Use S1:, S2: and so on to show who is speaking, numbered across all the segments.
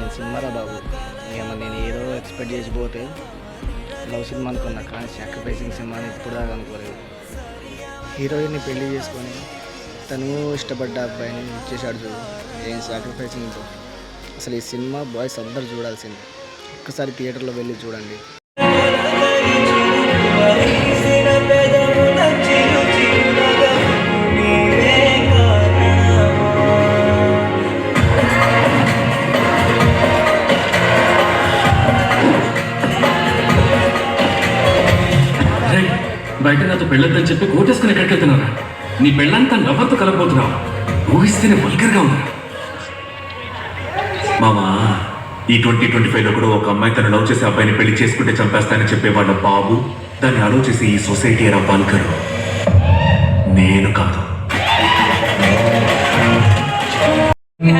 S1: ఏం సినిమారా బాబు. ఏమో నేను ఏదో ఎక్స్పెక్ట్ చేసిపోతే లవ్ సినిమా అనుకున్నా, కానీ సాక్రిఫైసింగ్ సినిమా అని ఇప్పుడు దాకా అనుకోలేదు. హీరోయిన్ని పెళ్లి చేసుకొని తను ఇష్టపడ్డ అబ్బాయిని ఇచ్చేసాడు చూడు. ఏం సాక్రిఫైసింగ్. అసలు ఈ సినిమా బాయ్స్ అందరు చూడాల్సిందే. ఒక్కసారి థియేటర్లో వెళ్ళి చూడండి.
S2: బయట నాతో పెళ్ళొద్దని చెప్పి కోటేసుకుని ఎక్కడికి వెళ్తున్నారా? నీ పెళ్ళంతా నవ్వతో కలగబోతున్నావు. ఊహిస్తేనే వల్గర్గా ఉందా?
S3: మామా, ఈ 2025లో కూడా ఒక అమ్మాయి తను లవ్ చేసే అబ్బాయిని పెళ్లి చేసుకుంటే చంపేస్తానని చెప్పేవాళ్ళ బాబు దాన్ని అలో చేసి ఈ సొసైటీ ఎరా పల్కరు. నేను కాదు.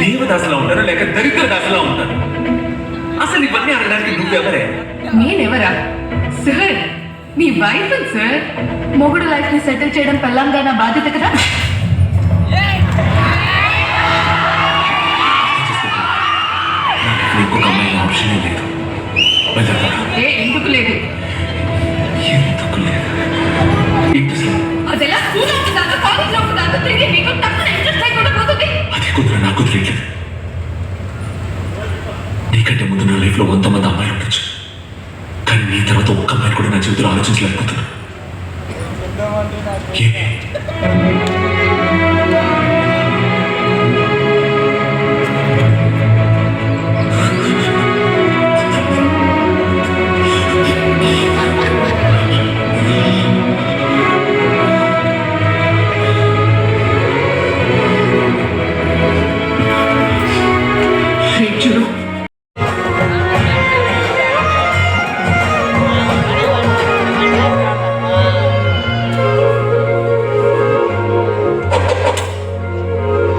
S3: దేవదాసులా ఉంటారు లేక దరిద్ర దాసులా ఉంటారు? అసలు ఇవన్నీ అనడానికి నువ్వెవరే?
S4: నేనెవరా సార్? మీ వైఫ్ సార్. మొగుడు లైఫ్ ని సెటిల్ చేయడం పెళ్ళంగా నా బాధ్యత కదా.
S3: ఇంకొక అమ్మాయి ఆప్షనే లేదు.
S4: ఎందుకు లేదు?
S3: ఎందుకు లేదు?
S4: అదెలా స్కూల్ అవుతుందా కాలేజ్ లో ఉంటుందా తిరిగి మీకు తక్కువ ఇంట్రెస్ట్ లేకుండా పోతుంది.
S3: అదే కుదర నాకు కుదిరేట్లేదు. నీకంటే ముందు నా లైఫ్ లో 100 మంది అమ్మాయిలు ఉండొచ్చు, కానీ నీ తర్వాత ఒక్క అమ్మాయిని కూడా నా జీవితంలో ఆలోచించలేకపోతున్నా.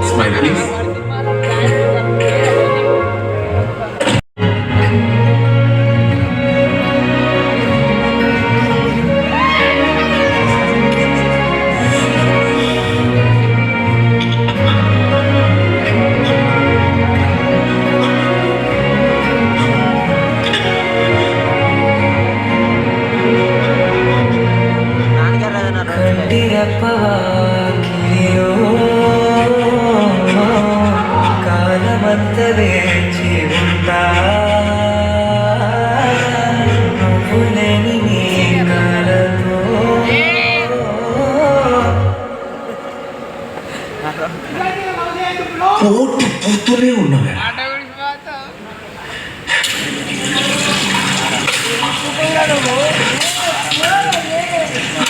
S3: Smile, please.
S5: కాలమంత వేచి ఉంటా నువ్వు లేని నీ కలతో
S3: పోతూనే ఉన్నావే.